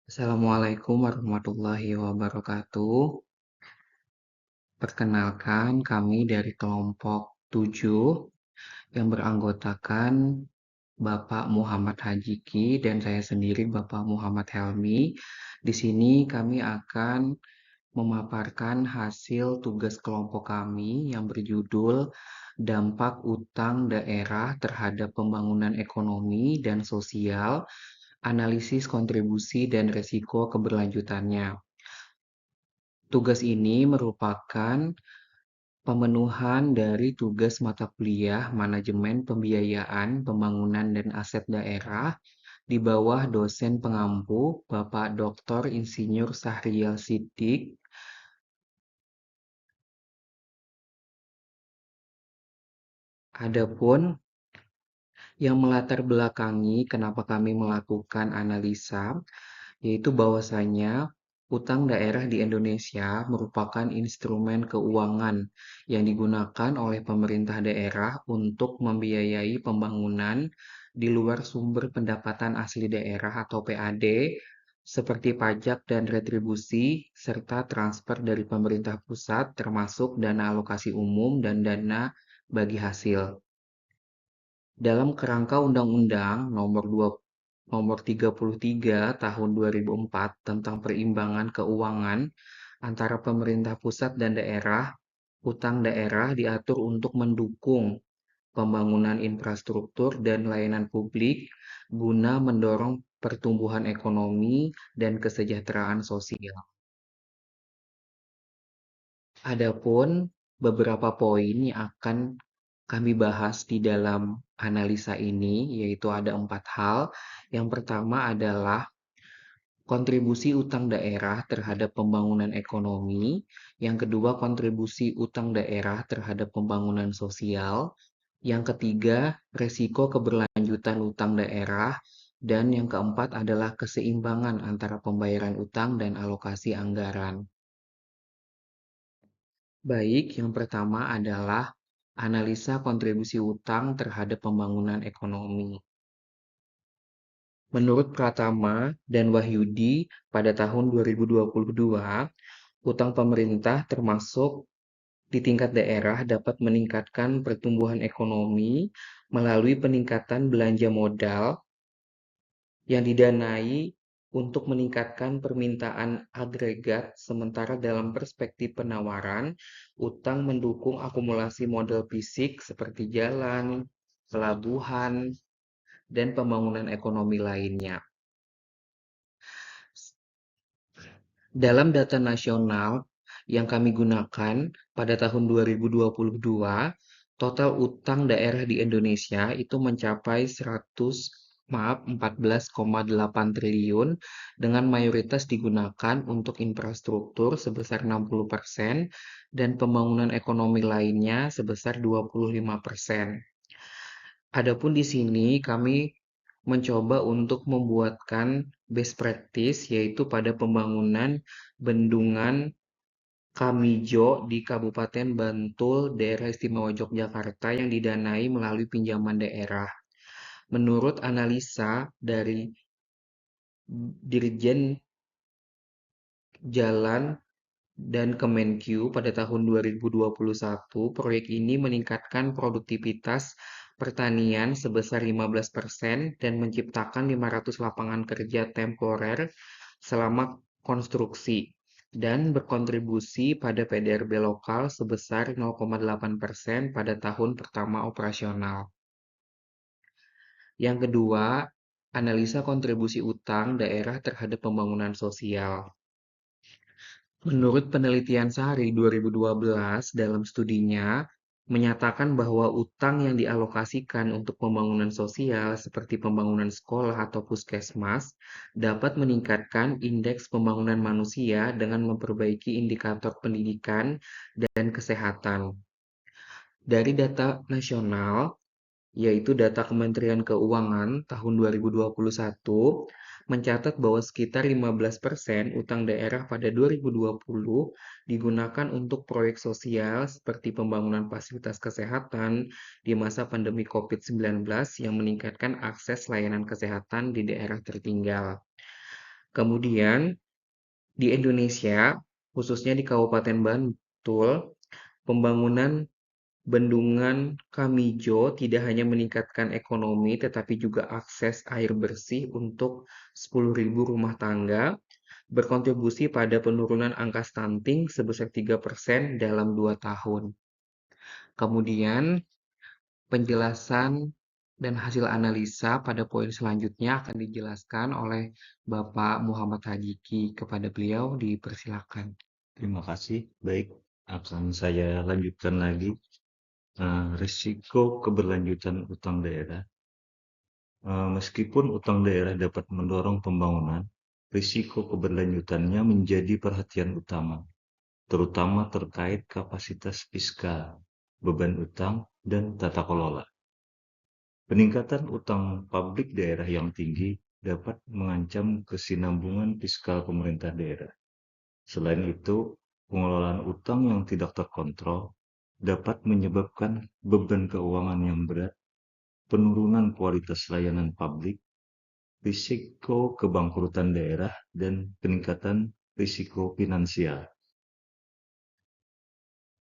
Assalamualaikum warahmatullahi wabarakatuh. Perkenalkan, kami dari kelompok 7 yang beranggotakan Bapak Muhammad Hajiki dan saya sendiri Bapak Muhammad Helmi. Di sini kami akan memaparkan hasil tugas kelompok kami yang berjudul Dampak Utang Daerah Terhadap Pembangunan Ekonomi dan Sosial, Analisis Kontribusi dan Resiko Keberlanjutannya. Tugas ini merupakan pemenuhan dari tugas mata kuliah Manajemen Pembiayaan, Pembangunan dan Aset Daerah di bawah dosen pengampu Bapak Dr. Insinyur Sahrial Siddiq. Adapun yang melatar belakangi kenapa kami melakukan analisa, yaitu bahwasanya utang daerah di Indonesia merupakan instrumen keuangan yang digunakan oleh pemerintah daerah untuk membiayai pembangunan di luar sumber pendapatan asli daerah atau PAD, seperti pajak dan retribusi, serta transfer dari pemerintah pusat termasuk dana alokasi umum dan dana bagi hasil. Dalam kerangka Undang-Undang Nomor 33 Tahun 2004 tentang Perimbangan Keuangan antara pemerintah pusat dan daerah, utang daerah diatur untuk mendukung pembangunan infrastruktur dan layanan publik guna mendorong pertumbuhan ekonomi dan kesejahteraan sosial. Adapun beberapa poin yang akan kami bahas di dalam analisa ini, yaitu ada 4 hal. Yang pertama adalah kontribusi utang daerah terhadap pembangunan ekonomi. Yang kedua, kontribusi utang daerah terhadap pembangunan sosial. Yang ketiga, resiko keberlanjutan utang daerah. Dan yang keempat adalah keseimbangan antara pembayaran utang dan alokasi anggaran. Baik, yang pertama adalah analisa kontribusi utang terhadap pembangunan ekonomi. Menurut Pratama dan Wahyudi, pada tahun 2022, utang pemerintah termasuk di tingkat daerah dapat meningkatkan pertumbuhan ekonomi melalui peningkatan belanja modal yang didanai untuk meningkatkan permintaan agregat, sementara dalam perspektif penawaran, utang mendukung akumulasi modal fisik seperti jalan, pelabuhan, dan pembangunan ekonomi lainnya. Dalam data nasional yang kami gunakan pada tahun 2022, total utang daerah di Indonesia itu mencapai 14,8 triliun dengan mayoritas digunakan untuk infrastruktur sebesar 60% dan pembangunan ekonomi lainnya sebesar 25%. Adapun di sini kami mencoba untuk membuatkan best practice yaitu pada pembangunan bendungan Kamijo di Kabupaten Bantul, Daerah Istimewa Yogyakarta yang didanai melalui pinjaman daerah. Menurut analisa dari Dirjen Jalan dan Kemenkyu pada tahun 2021, proyek ini meningkatkan produktivitas pertanian sebesar 15% dan menciptakan 500 lapangan kerja temporer selama konstruksi dan berkontribusi pada PDRB lokal sebesar 0,8% pada tahun pertama operasional. Yang kedua, analisa kontribusi utang daerah terhadap pembangunan sosial. Menurut penelitian Sari 2012 dalam studinya, menyatakan bahwa utang yang dialokasikan untuk pembangunan sosial seperti pembangunan sekolah atau puskesmas dapat meningkatkan indeks pembangunan manusia dengan memperbaiki indikator pendidikan dan kesehatan. Dari data nasional, yaitu data Kementerian Keuangan tahun 2021, mencatat bahwa sekitar 15% utang daerah pada 2020 digunakan untuk proyek sosial seperti pembangunan fasilitas kesehatan di masa pandemi COVID-19 yang meningkatkan akses layanan kesehatan di daerah tertinggal. Kemudian di Indonesia, khususnya di Kabupaten Bantul, pembangunan bendungan Kamijo tidak hanya meningkatkan ekonomi, tetapi juga akses air bersih untuk 10.000 rumah tangga, berkontribusi pada penurunan angka stunting sebesar 3% dalam 2 tahun. Kemudian, penjelasan dan hasil analisa pada poin selanjutnya akan dijelaskan oleh Bapak Muhammad Hadiki. Kepada beliau dipersilakan. Terima kasih. Baik, akan saya lanjutkan lagi. Risiko keberlanjutan utang daerah. Meskipun utang daerah dapat mendorong pembangunan, risiko keberlanjutannya menjadi perhatian utama, terutama terkait kapasitas fiskal, beban utang, dan tata kelola. Peningkatan utang publik daerah yang tinggi dapat mengancam kesinambungan fiskal pemerintah daerah. Selain itu, pengelolaan utang yang tidak terkontrol dapat menyebabkan beban keuangan yang berat, penurunan kualitas layanan publik, risiko kebangkrutan daerah, dan peningkatan risiko finansial.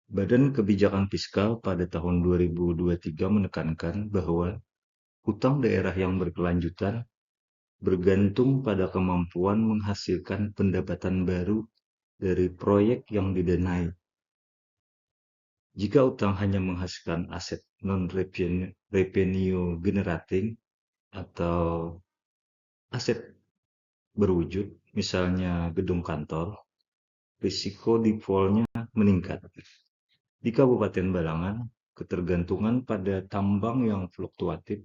Badan Kebijakan Fiskal pada tahun 2023 menekankan bahwa utang daerah yang berkelanjutan bergantung pada kemampuan menghasilkan pendapatan baru dari proyek yang didanai. Jika utang hanya menghasilkan aset non-revenue generating atau aset berwujud, misalnya gedung kantor, risiko defaultnya meningkat. Di Kabupaten Balangan, ketergantungan pada tambang yang fluktuatif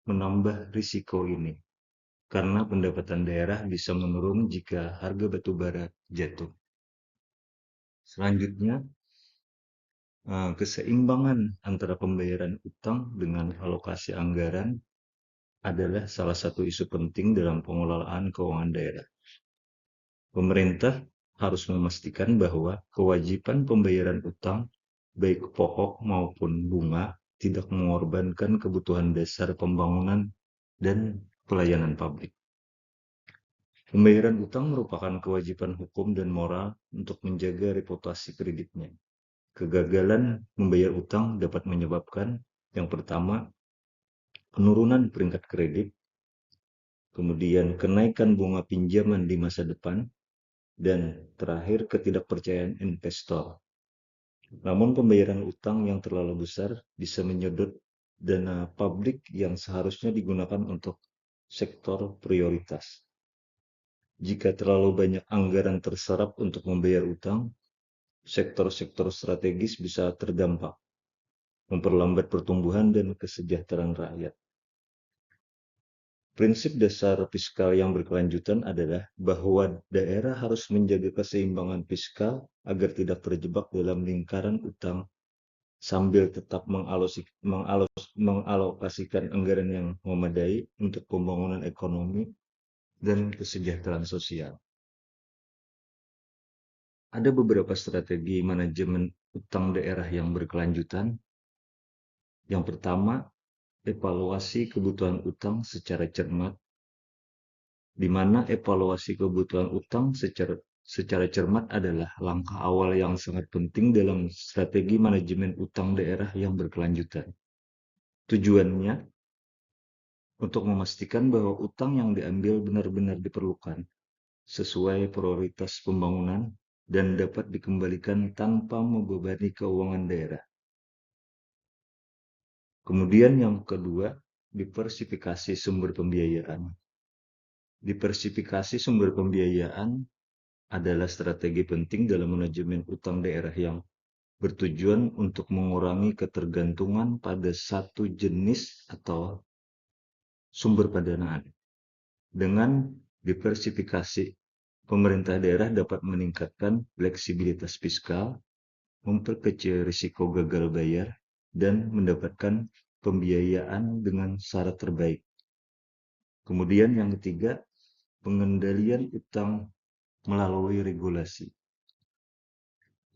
menambah risiko ini, karena pendapatan daerah bisa menurun jika harga batu bara jatuh. Selanjutnya, keseimbangan antara pembayaran utang dengan alokasi anggaran adalah salah satu isu penting dalam pengelolaan keuangan daerah. Pemerintah harus memastikan bahwa kewajiban pembayaran utang, baik pokok maupun bunga, tidak mengorbankan kebutuhan dasar pembangunan dan pelayanan publik. Pembayaran utang merupakan kewajiban hukum dan moral untuk menjaga reputasi kreditnya. Kegagalan membayar utang dapat menyebabkan, yang pertama, penurunan peringkat kredit, kemudian kenaikan bunga pinjaman di masa depan, dan terakhir ketidakpercayaan investor. Namun pembayaran utang yang terlalu besar bisa menyedot dana publik yang seharusnya digunakan untuk sektor prioritas. Jika terlalu banyak anggaran terserap untuk membayar utang, sektor-sektor strategis bisa terdampak, memperlambat pertumbuhan dan kesejahteraan rakyat. Prinsip dasar fiskal yang berkelanjutan adalah bahwa daerah harus menjaga keseimbangan fiskal agar tidak terjebak dalam lingkaran utang sambil tetap mengalokasikan anggaran yang memadai untuk pembangunan ekonomi dan kesejahteraan sosial. Ada beberapa strategi manajemen utang daerah yang berkelanjutan. Yang pertama, evaluasi kebutuhan utang secara cermat, di mana evaluasi kebutuhan utang secara cermat adalah langkah awal yang sangat penting dalam strategi manajemen utang daerah yang berkelanjutan. Tujuannya untuk memastikan bahwa utang yang diambil benar-benar diperlukan, sesuai prioritas pembangunan, dan dapat dikembalikan tanpa membebani keuangan daerah. Kemudian yang kedua, diversifikasi sumber pembiayaan. Diversifikasi sumber pembiayaan adalah strategi penting dalam manajemen utang daerah yang bertujuan untuk mengurangi ketergantungan pada satu jenis atau sumber pendanaan. Dengan diversifikasi, pemerintah daerah dapat meningkatkan fleksibilitas fiskal, memperkecil risiko gagal bayar, dan mendapatkan pembiayaan dengan syarat terbaik. Kemudian yang ketiga, pengendalian utang melalui regulasi.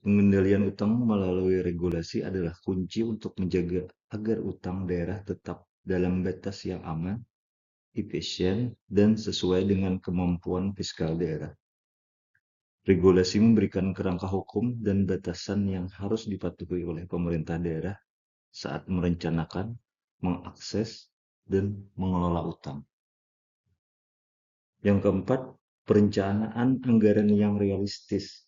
Pengendalian utang melalui regulasi adalah kunci untuk menjaga agar utang daerah tetap dalam batas yang aman efisien, dan sesuai dengan kemampuan fiskal daerah. Regulasi memberikan kerangka hukum dan batasan yang harus dipatuhi oleh pemerintah daerah saat merencanakan, mengakses, dan mengelola utang. Yang keempat, perencanaan anggaran yang realistis.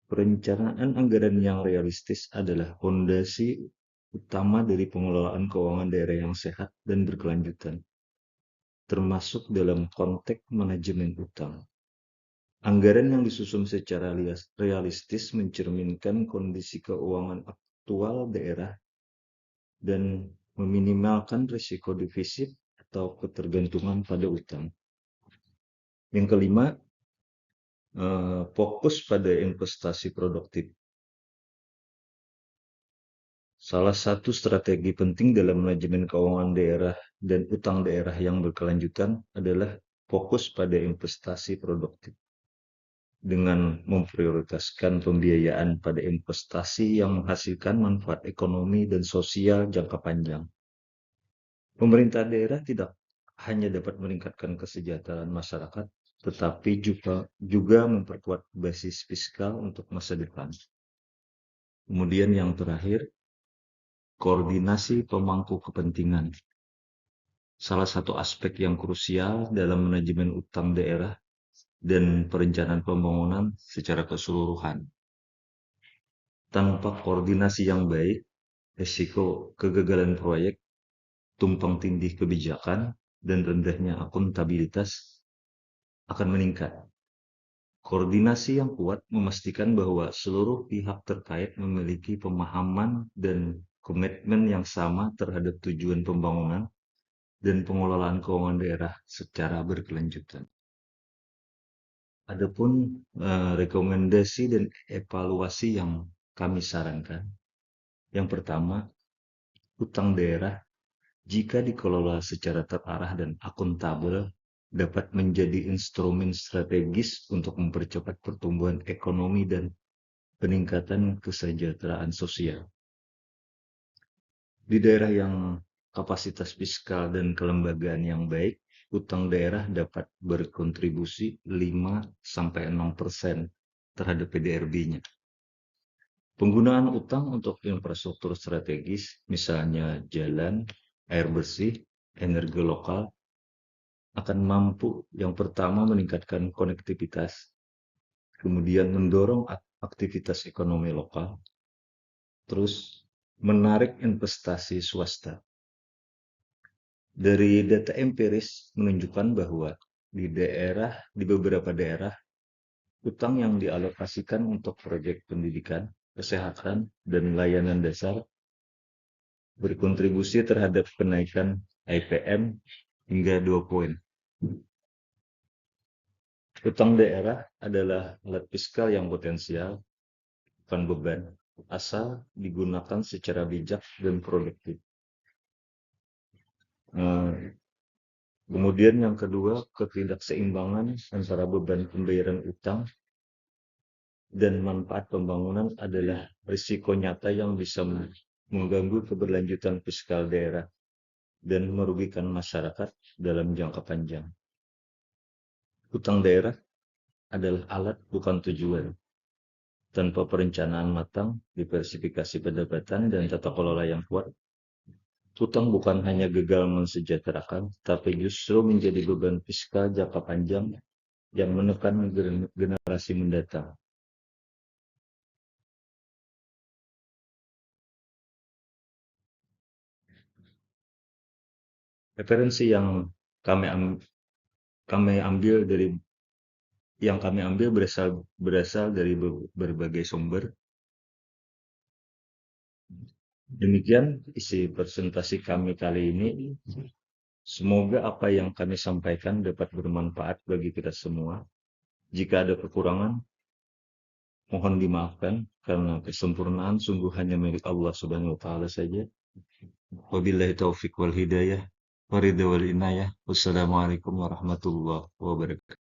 Perencanaan anggaran yang realistis adalah fondasi utama dari pengelolaan keuangan daerah yang sehat dan berkelanjutan, termasuk dalam konteks manajemen utang. Anggaran yang disusun secara realistis mencerminkan kondisi keuangan aktual daerah dan meminimalkan risiko defisit atau ketergantungan pada utang. Yang kelima, fokus pada investasi produktif. Salah satu strategi penting dalam manajemen keuangan daerah dan utang daerah yang berkelanjutan adalah fokus pada investasi produktif. Dengan memprioritaskan pembiayaan pada investasi yang menghasilkan manfaat ekonomi dan sosial jangka panjang. Pemerintah daerah tidak hanya dapat meningkatkan kesejahteraan masyarakat, tetapi juga memperkuat basis fiskal untuk masa depan. Kemudian yang terakhir, koordinasi pemangku kepentingan. Salah satu aspek yang krusial dalam manajemen utang daerah dan perencanaan pembangunan secara keseluruhan. Tanpa koordinasi yang baik, risiko kegagalan proyek, tumpang tindih kebijakan, dan rendahnya akuntabilitas akan meningkat. Koordinasi yang kuat memastikan bahwa seluruh pihak terkait memiliki pemahaman dan komitmen yang sama terhadap tujuan pembangunan dan pengelolaan keuangan daerah secara berkelanjutan. Adapun rekomendasi dan evaluasi yang kami sarankan. Yang pertama, utang daerah jika dikelola secara terarah dan akuntabel dapat menjadi instrumen strategis untuk mempercepat pertumbuhan ekonomi dan peningkatan kesejahteraan sosial. Di daerah yang kapasitas fiskal dan kelembagaan yang baik, utang daerah dapat berkontribusi 5-6% terhadap PDRB-nya. Penggunaan utang untuk infrastruktur strategis, misalnya jalan, air bersih, energi lokal, akan mampu yang pertama meningkatkan konektivitas, kemudian mendorong aktivitas ekonomi lokal, terus menarik investasi swasta. Dari data empiris menunjukkan bahwa di beberapa daerah, utang yang dialokasikan untuk proyek pendidikan, kesehatan, dan layanan dasar berkontribusi terhadap kenaikan IPM hingga 2 poin. Utang daerah adalah alat fiskal yang potensial, bukan beban, asal digunakan secara bijak dan produktif. Kemudian yang kedua, ketidakseimbangan antara beban pembayaran utang dan manfaat pembangunan adalah risiko nyata yang bisa mengganggu keberlanjutan fiskal daerah dan merugikan masyarakat dalam jangka panjang. Utang daerah adalah alat, bukan tujuan. Tanpa perencanaan matang, diversifikasi pendapatan, dan tata kelola yang kuat, utang bukan hanya gagal mensejahterakan, tapi justru menjadi beban fiskal jangka panjang yang menekan generasi mendatang. Referensi yang kami ambil berasal dari berbagai sumber. Demikian isi presentasi kami kali ini. Semoga apa yang kami sampaikan dapat bermanfaat bagi kita semua. Jika ada kekurangan, mohon dimaafkan karena kesempurnaan sungguh hanya milik Allah Subhanahu wa taala saja. Wabillahi taufiq wal hidayah, waridha wal inayah. Wassalamualaikum warahmatullahi wabarakatuh.